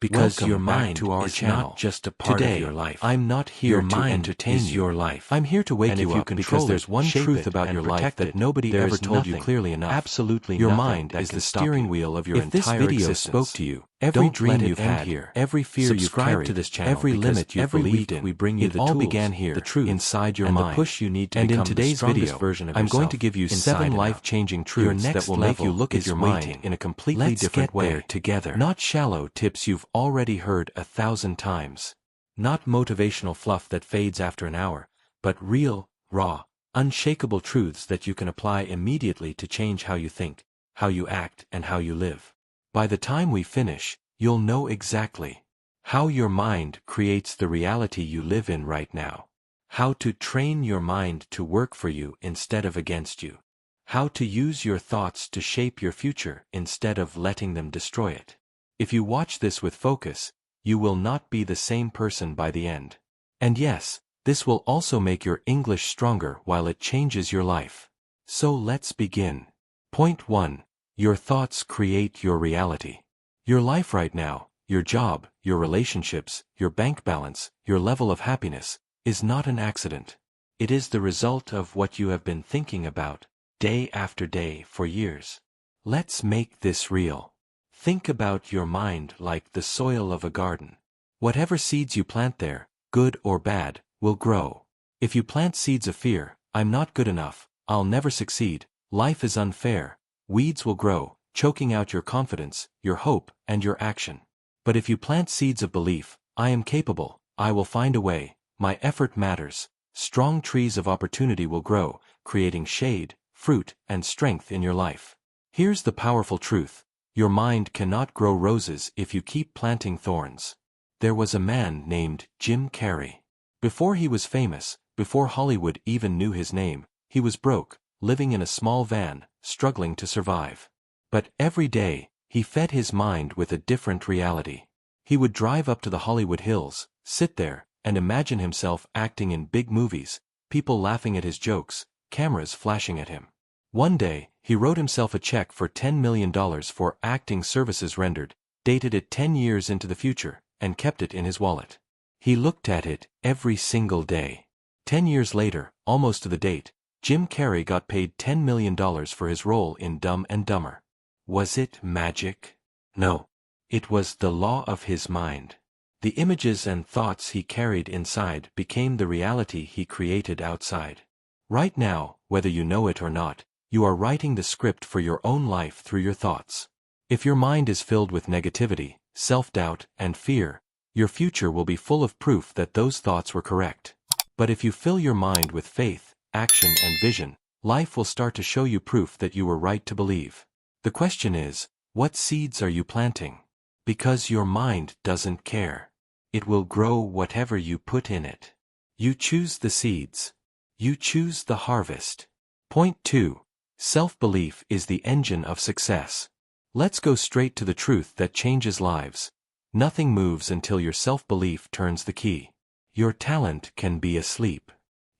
Because your Welcome back mind to our is channel. not just a part Today, of your life. I'm not here Your to mind entertain is you. your life. I'm here to wake And you if you up control because there's it, one shape truth it, about and your life protect that it, nobody there ever is told you nothing, clearly enough. absolutely Your nothing mind that is can the stop steering you. wheel of your If this entire video existence. spoke to you, Every don't dream let it you've end had, here. every fear you've Subscribe carried, to this channel every because limit you've every believed week in, we bring you it the all tools, began here, the truths, inside your and mind. the push you need to And become in today's the strongest video, version of I'm yourself, going to give you inside 7 and out. life-changing Your truths that next will make you level look at is your waiting. mind in a completely Let's different get there way. together. Not shallow tips you've already heard 1,000 times. Not motivational fluff that fades after an hour, but real, raw, unshakable truths that you can apply immediately to change how you think, how you act, and how you live. By the time we finish, you'll know exactly how your mind creates the reality you live in right now, how to train your mind to work for you instead of against you, how to use your thoughts to shape your future instead of letting them destroy it. If you watch this with focus, you will not be the same person by the end. And yes, this will also make your English stronger while it changes your life. So let's begin. Point 1. Your thoughts create your reality. Your life right now, your job, your relationships, your bank balance, your level of happiness, is not an accident. It is the result of what you have been thinking about, day after day for years. Let's make this real. Think about your mind like the soil of a garden. Whatever seeds you plant there, good or bad, will grow. If you plant seeds of fear, I'm not good enough, I'll never succeed, life is unfair, weeds will grow, choking out your confidence, your hope, and your action. But if you plant seeds of belief, I am capable, I will find a way, my effort matters, strong trees of opportunity will grow, creating shade, fruit, and strength in your life. Here's the powerful truth. Your mind cannot grow roses if you keep planting thorns. There was a man named Jim Carrey. Before he was famous, before Hollywood even knew his name, he was broke, living in a small van, struggling to survive. But every day, he fed his mind with a different reality. He would drive up to the Hollywood Hills, sit there, and imagine himself acting in big movies, people laughing at his jokes, cameras flashing at him. One day, he wrote himself a check for $10 million for acting services rendered, dated it 10 years into the future, and kept it in his wallet. He looked at it every single day. 10 years later, almost to the date, Jim Carrey got paid $10 million for his role in Dumb and Dumber. Was it magic? No. It was the law of his mind. The images and thoughts he carried inside became the reality he created outside. Right now, whether you know it or not, you are writing the script for your own life through your thoughts. If your mind is filled with negativity, self-doubt, and fear, your future will be full of proof that those thoughts were correct. But if you fill your mind with faith, action, and vision, life will start to show you proof that you were right to believe. The question is, what seeds are you planting? Because your mind doesn't care. It will grow whatever you put in it. You choose the seeds. You choose the harvest. Point 2. Self-belief is the engine of success. Let's go straight to the truth that changes lives. Nothing moves until your self-belief turns the key. Your talent can be asleep.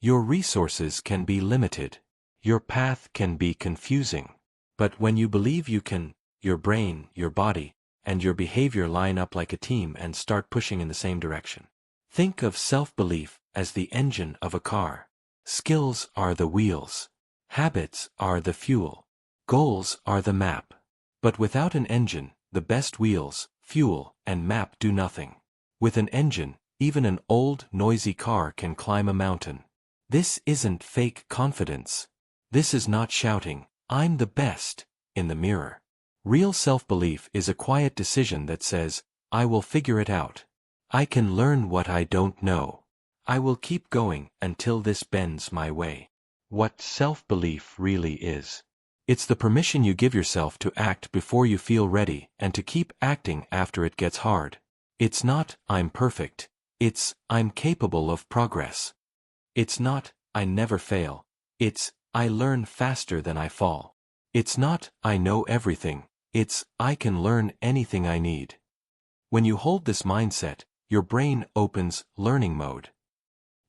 Your resources can be limited. Your path can be confusing. But when you believe you can, your brain, your body, and your behavior line up like a team and start pushing in the same direction. Think of self-belief as the engine of a car. Skills are the wheels. Habits are the fuel. Goals are the map. But without an engine, the best wheels, fuel, and map do nothing. With an engine, even an old, noisy car can climb a mountain. This isn't fake confidence. This is not shouting, "I'm the best," in the mirror. Real self-belief is a quiet decision that says, I will figure it out. I can learn what I don't know. I will keep going until this bends my way. What self-belief really is. It's the permission you give yourself to act before you feel ready and to keep acting after it gets hard. It's not, I'm perfect. It's, I'm capable of progress. It's not, I never fail. It's, I learn faster than I fall. It's not, I know everything. It's, I can learn anything I need. When you hold this mindset, your brain opens learning mode.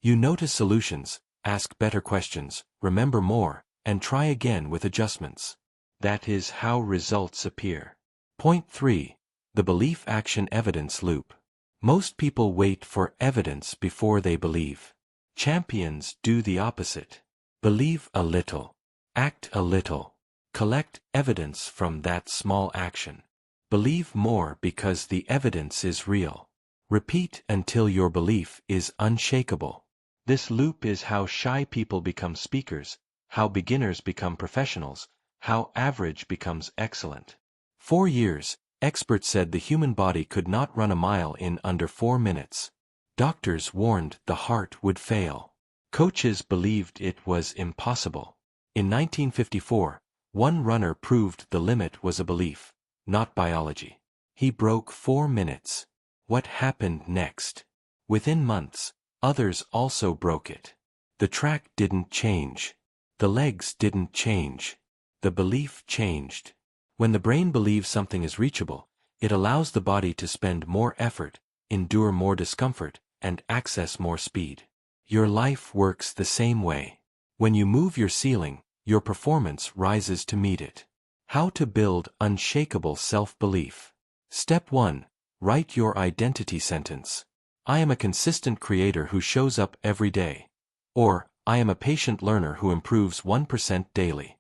You notice solutions, ask better questions, remember more, and try again with adjustments. That is how results appear. Point 3. The belief action evidence loop. Most people wait for evidence before they believe. Champions do the opposite. Believe a little. Act a little. Collect evidence from that small action. Believe more because the evidence is real. Repeat until your belief is unshakable. This loop is how shy people become speakers, how beginners become professionals, how average becomes excellent. 4 years, experts said the human body could not run a mile in under 4 minutes. Doctors warned the heart would fail. Coaches believed it was impossible. In 1954, one runner proved the limit was a belief, not biology. He broke 4 minutes. What happened next? Within months, others also broke it. The track didn't change. The legs didn't change. The belief changed. When the brain believes something is reachable, it allows the body to spend more effort, endure more discomfort, and access more speed. Your life works the same way. When you move your ceiling, your performance rises to meet it. How to build unshakable self-belief. Step 1. Write your identity sentence. I am a consistent creator who shows up every day. Or, I am a patient learner who improves 1% daily.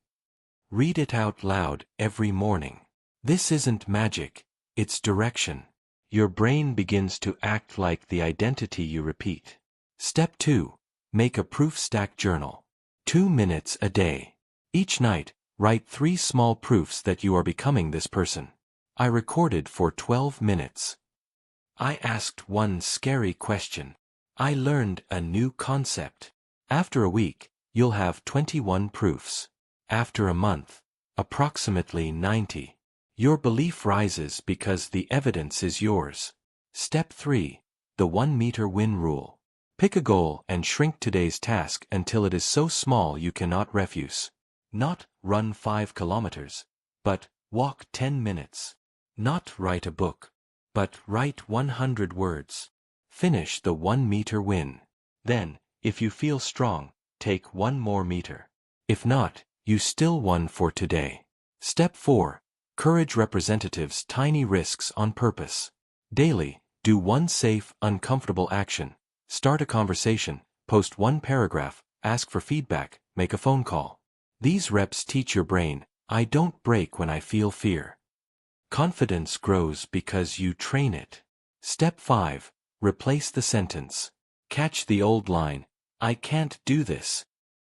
Read it out loud every morning. This isn't magic, it's direction. Your brain begins to act like the identity you repeat. Step 2. Make a proof stack journal. 2 minutes a day. Each night, write 3 small proofs that you are becoming this person. I recorded for 12 minutes. I asked one scary question. I learned a new concept. After a week, you'll have 21 proofs. After a month, approximately 90. Your belief rises because the evidence is yours. Step 3. The 1-meter win rule. Pick a goal and shrink today's task until it is so small you cannot refuse. Not run 5 kilometers, but walk 10 minutes. Not write a book, but write 100 words. Finish the 1-meter win. Then, if you feel strong, take 1 more meter. If not, you still won for today. Step 4. Courage representatives tiny risks on purpose. Daily, do 1 safe, uncomfortable action. Start a conversation, post 1 paragraph, ask for feedback, make a phone call. These reps teach your brain, I don't break when I feel fear. Confidence grows because you train it. Step 5. Replace the sentence. Catch the old line, I can't do this.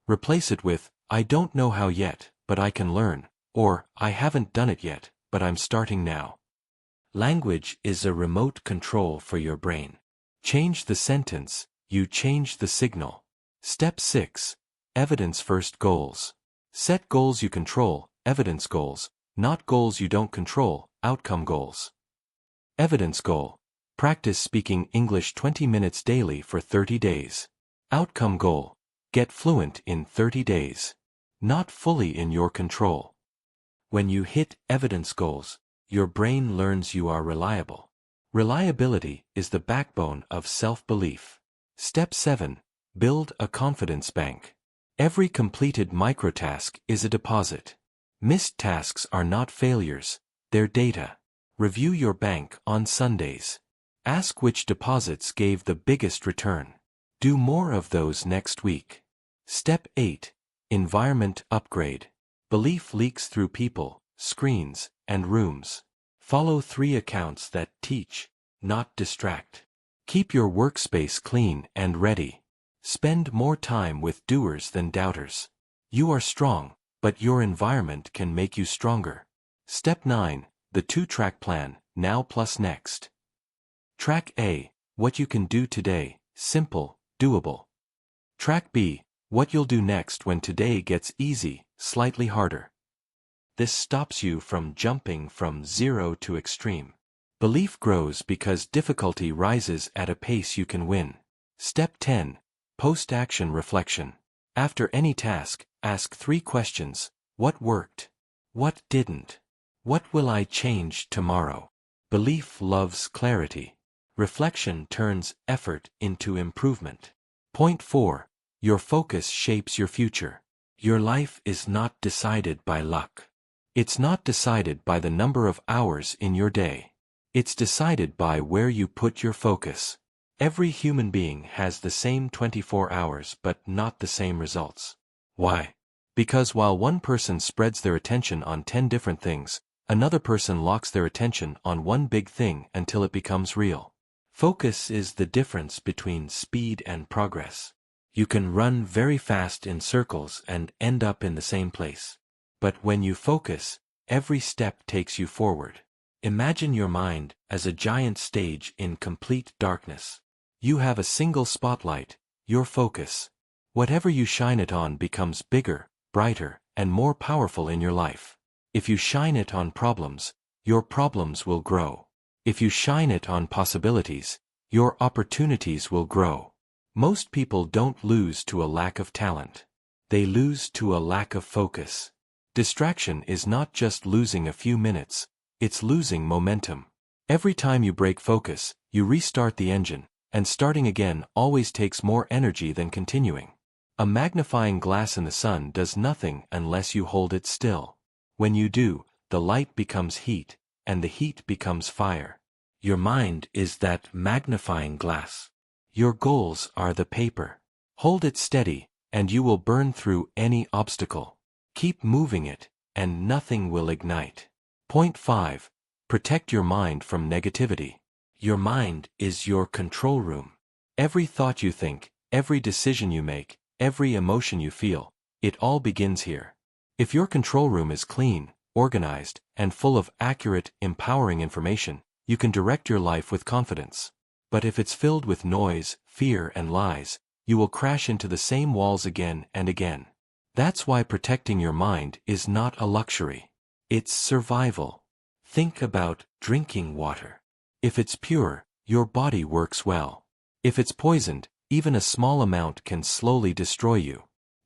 Replace it with, I don't know how yet, but I can learn, or I haven't done it yet, but I'm starting now. Language is a remote control for your brain. Change the sentence, you change the signal. Step 6. Evidence-first goals. Set goals you control, evidence goals, not goals you don't control, outcome goals. Evidence goal. Practice speaking English 20 minutes daily for 30 days. Outcome goal. Get fluent in 30 days. Not fully in your control. When you hit evidence goals, your brain learns you are reliable. Reliability is the backbone of self-belief. Step 7. Build a confidence bank. Every completed microtask is a deposit. Missed tasks are not failures, they're data. Review your bank on Sundays. Ask which deposits gave the biggest return. Do more of those next week. Step 8. Environment upgrade. Belief leaks through people, screens, and rooms. Follow 3 accounts that teach, not distract. Keep your workspace clean and ready. Spend more time with doers than doubters. You are strong, but your environment can make you stronger. Step 9. The 2-track plan, now plus next. Track A. What you can do today, simple, doable. Track B. What you'll do next when today gets easy, slightly harder. This stops you from jumping from 0 to extreme. Belief grows because difficulty rises at a pace you can win. Step 10. Post-action reflection. After any task, ask 3 questions. What worked? What didn't? What will I change tomorrow? Belief loves clarity. Reflection turns effort into improvement. Point 4. Your focus shapes your future. Your life is not decided by luck. It's not decided by the number of hours in your day. It's decided by where you put your focus. Every human being has the same 24 hours but not the same results. Why? Because while one person spreads their attention on 10 different things, another person locks their attention on one big thing until it becomes real. Focus is the difference between speed and progress. You can run very fast in circles and end up in the same place. But when you focus, every step takes you forward. Imagine your mind as a giant stage in complete darkness. You have a single spotlight, your focus. Whatever you shine it on becomes bigger, brighter, and more powerful in your life. If you shine it on problems, your problems will grow. If you shine it on possibilities, your opportunities will grow. Most people don't lose to a lack of talent. They lose to a lack of focus. Distraction is not just losing a few minutes, it's losing momentum. Every time you break focus, you restart the engine, and starting again always takes more energy than continuing. A magnifying glass in the sun does nothing unless you hold it still. When you do, the light becomes heat, and the heat becomes fire. Your mind is that magnifying glass. Your goals are the paper. Hold it steady, and you will burn through any obstacle. Keep moving it, and nothing will ignite. Point 5. Protect your mind from negativity. Your mind is your control room. Every thought you think, every decision you make, every emotion you feel, it all begins here. If your control room is clean, organized, and full of accurate, empowering information, you can direct your life with confidence. But if it's filled with noise, fear, and lies, you will crash into the same walls again and again. That's why protecting your mind is not a luxury. It's survival. Think about drinking water. If it's pure, your body works well. If it's poisoned, even a small amount can slowly destroy you.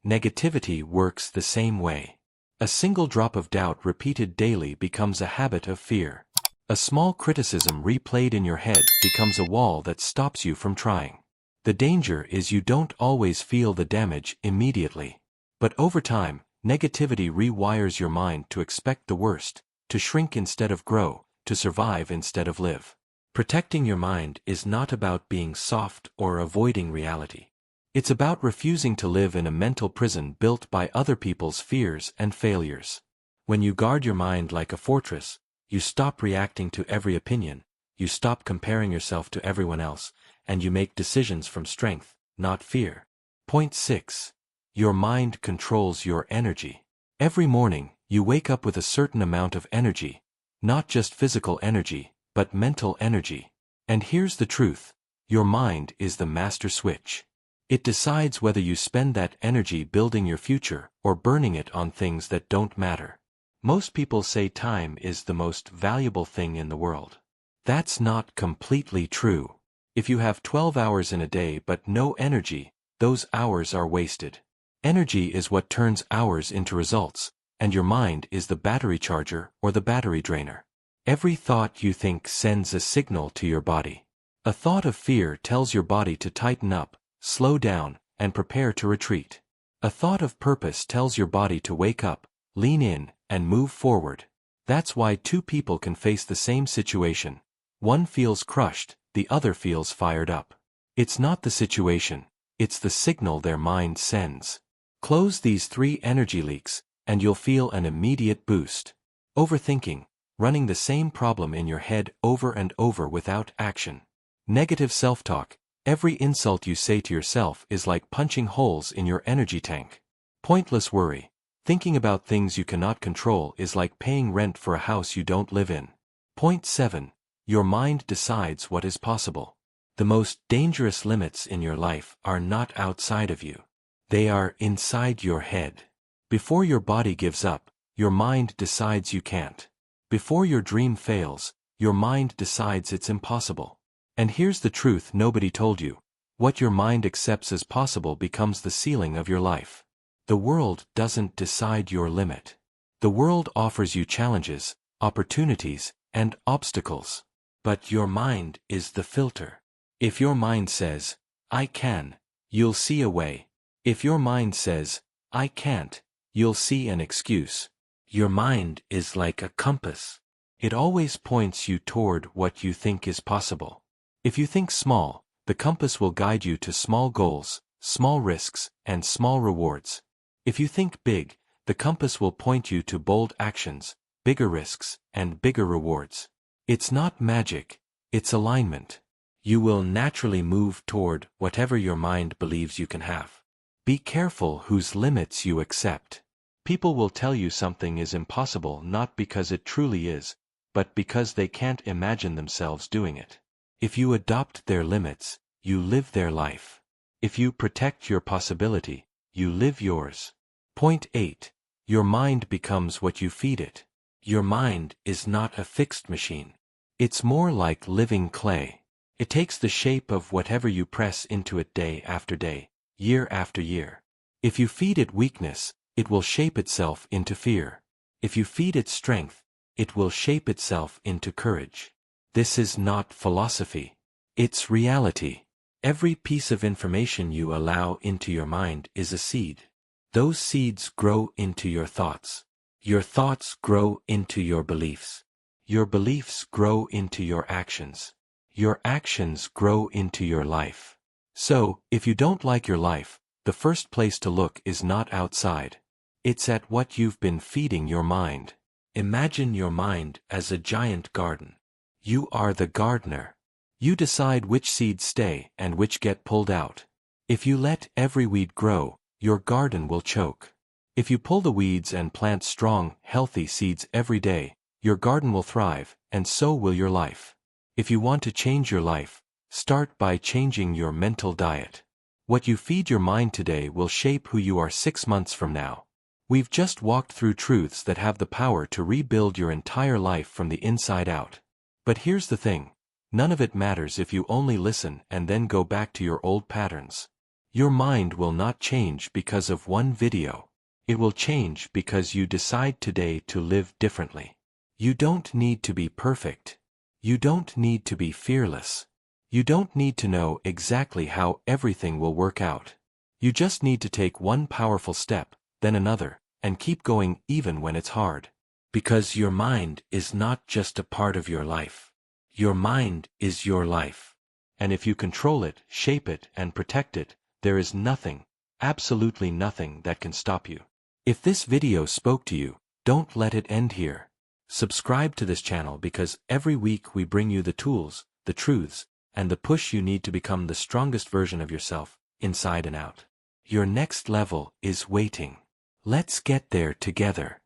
Negativity works the same way. A single drop of doubt repeated daily becomes a habit of fear. A small criticism replayed in your head becomes a wall that stops you from trying. The danger is you don't always feel the damage immediately. But over time, negativity rewires your mind to expect the worst, to shrink instead of grow, to survive instead of live. Protecting your mind is not about being soft or avoiding reality. It's about refusing to live in a mental prison built by other people's fears and failures. When you guard your mind like a fortress, you stop reacting to every opinion, you stop comparing yourself to everyone else, and you make decisions from strength, not fear. Point 6. Your mind controls your energy. Every morning, you wake up with a certain amount of energy, not just physical energy, but mental energy. And here's the truth, your mind is the master switch. It decides whether you spend that energy building your future or burning it on things that don't matter. Most people say time is the most valuable thing in the world. That's not completely true. If you have 12 hours in a day but no energy, those hours are wasted. Energy is what turns hours into results, and your mind is the battery charger or the battery drainer. Every thought you think sends a signal to your body. A thought of fear tells your body to tighten up, slow down, and prepare to retreat. A thought of purpose tells your body to wake up, lean in, and move forward. That's why two people can face the same situation. One feels crushed, the other feels fired up. It's not the situation, it's the signal their mind sends. Close these 3 energy leaks, and you'll feel an immediate boost. Overthinking, running the same problem in your head over and over without action. Negative self-talk, every insult you say to yourself is like punching holes in your energy tank. Pointless worry, thinking about things you cannot control is like paying rent for a house you don't live in. Point 7. Your mind decides what is possible. The most dangerous limits in your life are not outside of you. They are inside your head. Before your body gives up, your mind decides you can't. Before your dream fails, your mind decides it's impossible. And here's the truth nobody told you. What your mind accepts as possible becomes the ceiling of your life. The world doesn't decide your limit. The world offers you challenges, opportunities, and obstacles. But your mind is the filter. If your mind says, I can, you'll see a way. If your mind says, I can't, you'll see an excuse. Your mind is like a compass. It always points you toward what you think is possible. If you think small, the compass will guide you to small goals, small risks, and small rewards. If you think big, the compass will point you to bold actions, bigger risks, and bigger rewards. It's not magic, it's alignment. You will naturally move toward whatever your mind believes you can have. Be careful whose limits you accept. People will tell you something is impossible not because it truly is, but because they can't imagine themselves doing it. If you adopt their limits, you live their life. If you protect your possibility, you live yours. Point 8. Your mind becomes what you feed it. Your mind is not a fixed machine. It's more like living clay. It takes the shape of whatever you press into it day after day, year after year. If you feed it weakness, it will shape itself into fear. If you feed it strength, it will shape itself into courage. This is not philosophy. It's reality. Every piece of information you allow into your mind is a seed. Those seeds grow into your thoughts. Your thoughts grow into your beliefs. Your beliefs grow into your actions. Your actions grow into your life. So, if you don't like your life, the first place to look is not outside. It's at what you've been feeding your mind. Imagine your mind as a giant garden. You are the gardener. You decide which seeds stay and which get pulled out. If you let every weed grow, your garden will choke. If you pull the weeds and plant strong, healthy seeds every day, your garden will thrive, and so will your life. If you want to change your life, start by changing your mental diet. What you feed your mind today will shape who you are 6 months from now. We've just walked through truths that have the power to rebuild your entire life from the inside out. But here's the thing. None of it matters if you only listen and then go back to your old patterns. Your mind will not change because of one video. It will change because you decide today to live differently. You don't need to be perfect. You don't need to be fearless. You don't need to know exactly how everything will work out. You just need to take one powerful step, then another, and keep going even when it's hard. Because your mind is not just a part of your life. Your mind is your life. And if you control it, shape it, and protect it, there is nothing, absolutely nothing that can stop you. If this video spoke to you, don't let it end here. Subscribe to this channel because every week we bring you the tools, the truths, and the push you need to become the strongest version of yourself, inside and out. Your next level is waiting. Let's get there together.